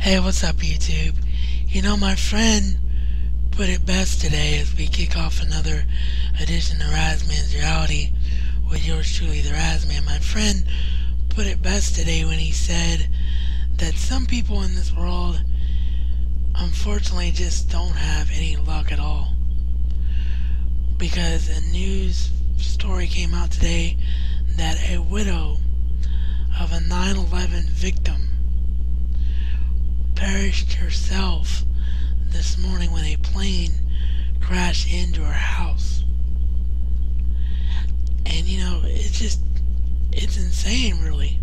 Hey, what's up, YouTube? You know, my friend put it best today as we kick off another edition of RazMansReality with yours truly, the Razman. My friend put it best today when he said that some people in this world unfortunately just don't have any luck at all. Because a news story came out today that a widow of a 9/11 victim perished herself this morning when a plane crashed into her house. And you know, it's insane really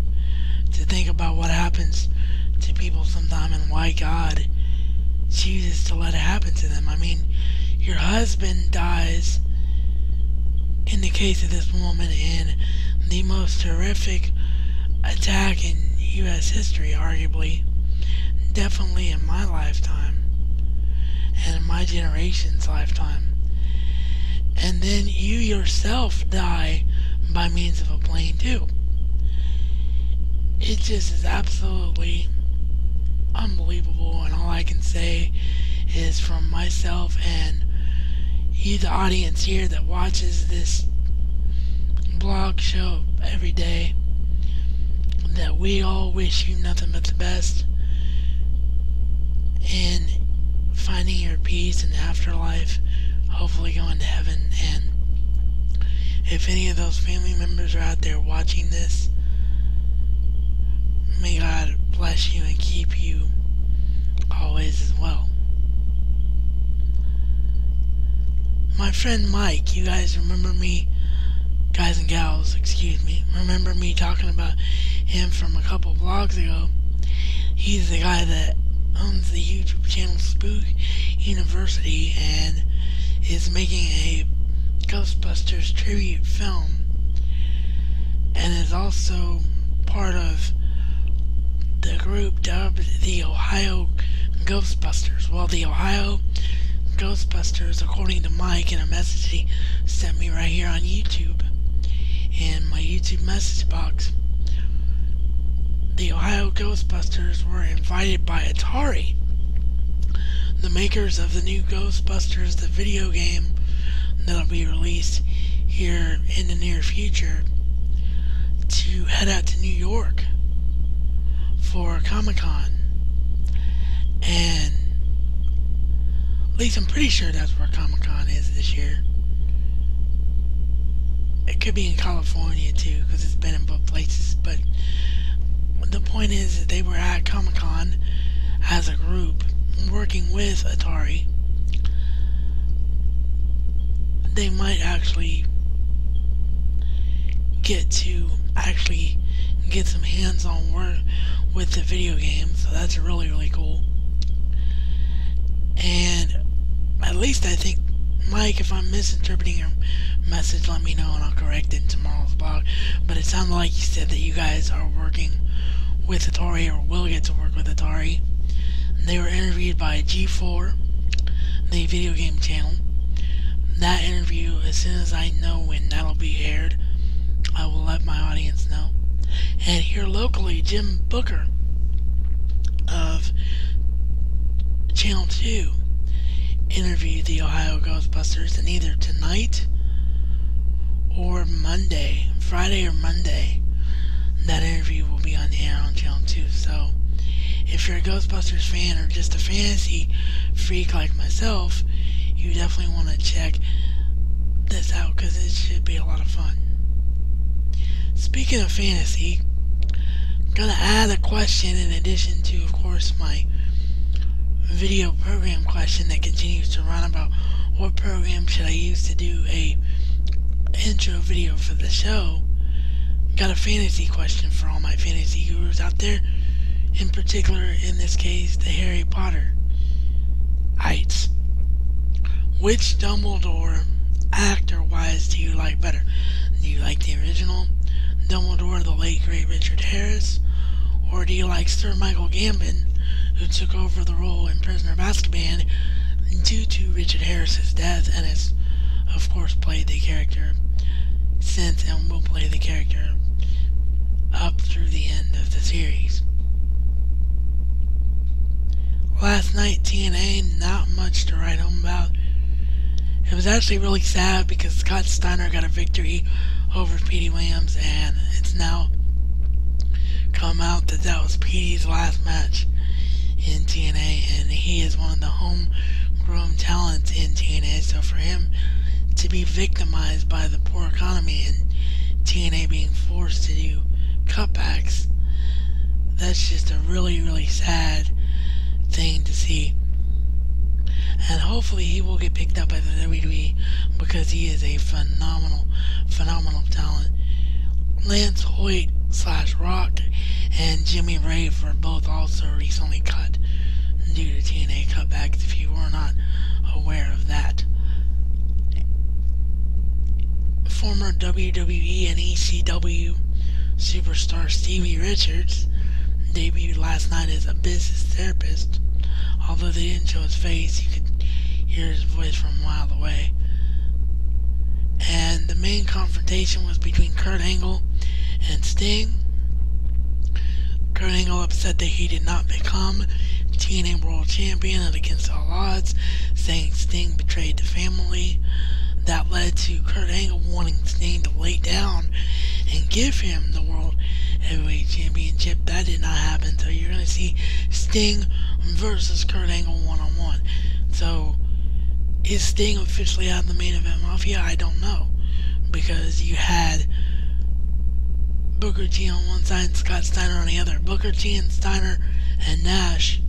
to think about what happens to people sometime and why God chooses to let it happen to them. I mean, your husband dies in the case of this woman in the most horrific attack in U.S. history, arguably. Definitely in my lifetime and in my generation's lifetime. And then you yourself die by means of a plane too. It just is absolutely unbelievable, and all I can say is from myself and you, the audience here that watches this blog show every day, that we all wish you nothing but the best and finding your peace in the afterlife, hopefully going to heaven. And if any of those family members are out there watching this, may God bless you and keep you always as well. My friend Mike, you guys remember me, guys and gals, excuse me, remember me talking about him from a couple vlogs ago. He's the guy that owns the YouTube channel Spook University and is making a Ghostbusters tribute film, and is also part of the group dubbed the Ohio Ghostbusters. Well, the Ohio Ghostbusters, according to Mike in a message he sent me right here on YouTube in my YouTube message box, the Ohio Ghostbusters were invited by Atari, the makers of the new Ghostbusters, the video game that'll be released here in the near future, to head out to New York for Comic-Con. And at least I'm pretty sure that's where Comic-Con is this year. It could be in California too, because it's been in both places, but the point is that they were at Comic-Con as a group working with Atari. They might actually get to get some hands-on work with the video game, so that's really, really cool. And at least I think, Mike, if I'm misinterpreting your message, let me know and I'll correct it in tomorrow's blog. But it sounded like you said that you guys are working with Atari, or will get to work with Atari. They were interviewed by G4, the video game channel. That interview, as soon as I know when that'll be aired, I will let my audience know. And here locally, Jim Booker of Channel 2 interviewed the Ohio Ghostbusters, and either tonight or Monday, Friday or Monday, that interview will be on the air on Channel 2. So if you're a Ghostbusters fan or just a fantasy freak like myself, you definitely want to check this out because it should be a lot of fun. Speaking of fantasy, I'm going to add a question in addition to, of course, my video program question that continues to run about what program should I use to do a intro video for the show. Got a fantasy question for all my fantasy gurus out there, in particular, in this case, the Harry Potter ites. Which Dumbledore, actor-wise, do you like better? Do you like the original Dumbledore, the late great Richard Harris, or do you like Sir Michael Gambon, who took over the role in Prisoner of Azkaban due to Richard Harris's death, and has, of course, played the character since and will play the character up through the end of the series? last night, TNA, not much to write home about. It was actually really sad because Scott Steiner got a victory over Petey Williams, and it's now come out that that was Petey's last match in TNA, and he is one of the homegrown talents in TNA, so for him to be victimized by the poor economy and TNA being forced to do cutbacks, that's just a really, really sad thing to see. And hopefully he will get picked up by the WWE because he is a phenomenal talent. Lance Hoyt / Rock and Jimmy Rave were both also recently cut due to TNA cutbacks, if you were not aware of that. Former WWE and ECW superstar Stevie Richards debuted last night as a business therapist. Although they didn't show his face, you could hear his voice from a mile away. And the main confrontation was between Kurt Angle and Sting. Kurt Angle upset that he did not become TNA World Champion and against all odds, saying Sting betrayed the family. That led to Kurt Angle wanting Sting to lay down and give him the World Heavyweight Championship. That did not happen, so you're going to see Sting versus Kurt Angle one-on-one. So, is Sting officially out of the main event mafia? I don't know, because you had Booker T on one side and Scott Steiner on the other. Booker T and Steiner and Nash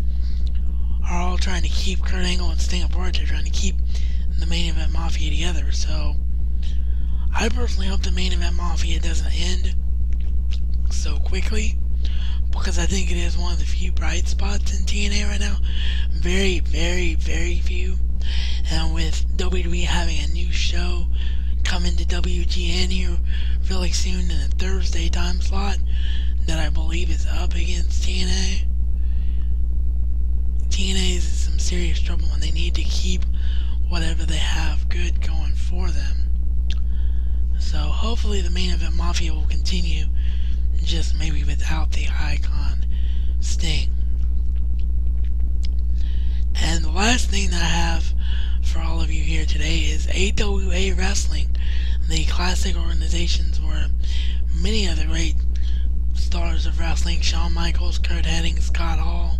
are all trying to keep Kurt Angle and Sting apart. They're trying to keep the main event mafia together. So I personally hope the main event mafia doesn't end so quickly, because I think it is one of the few bright spots in TNA right now. Very, very, very few. And with WWE having a new show coming to WGN here really soon in a Thursday time slot that I believe is up against TNA, TNA is in some serious trouble and they need to keep whatever they have good going for them. So hopefully the main event mafia will continue, just maybe without the icon Sting. And the last thing that I have for all of you here today is AWA Wrestling, the classic organizations where many of the great stars of wrestling, Shawn Michaels, Kurt Hennig, Scott Hall,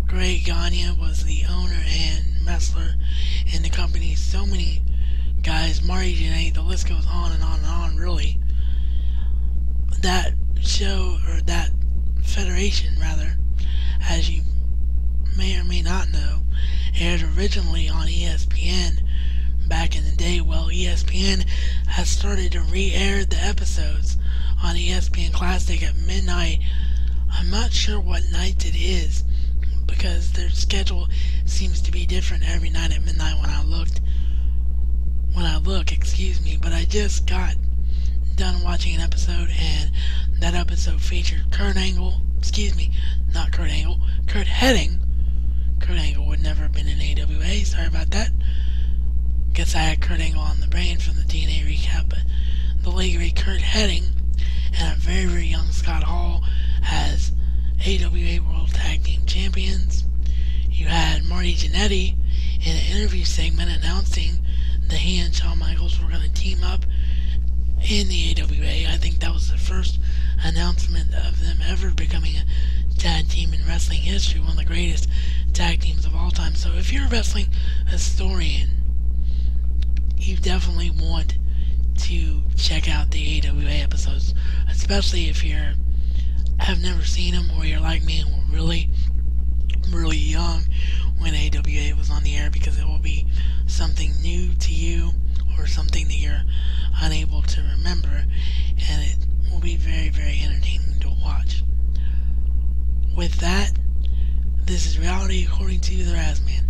Greg Gagne was the owner and wrestler in the company. So many guys, Marty Jannetty, the list goes on and on and on, really. That show, or that federation rather, as you may or may not know, aired originally on ESPN back in the day. Well, ESPN has started to re-air the episodes on ESPN Classic at midnight. I'm not sure what night it is, because their schedule seems to be different every night at midnight when I look, but I just got done watching an episode, and that episode featured Kurt Hennig. Kurt Angle would never have been in AWA, sorry about that. Guess I had Kurt Angle on the brain from the TNA recap, but the late great Kurt Hennig and a very, very young Scott Hall as AWA World Tag Team Champions. You had Marty Jannetty in an interview segment announcing that he and Shawn Michaels were going to team up in the AWA. I think that was the first announcement of them ever becoming a tag team in wrestling history, one of the greatest tag teams of all time. So if you're a wrestling historian, you definitely want to check out the AWA episodes, especially if you have never seen them, or you're like me and were really, really young when AWA was on the air, because it will be something new to you or something that you're unable to remember, and it will be very, very entertaining to watch. With that, this is reality according to the RazMan,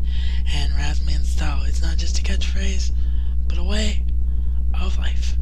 and RazMan style. It's not just a catchphrase, but a way of life.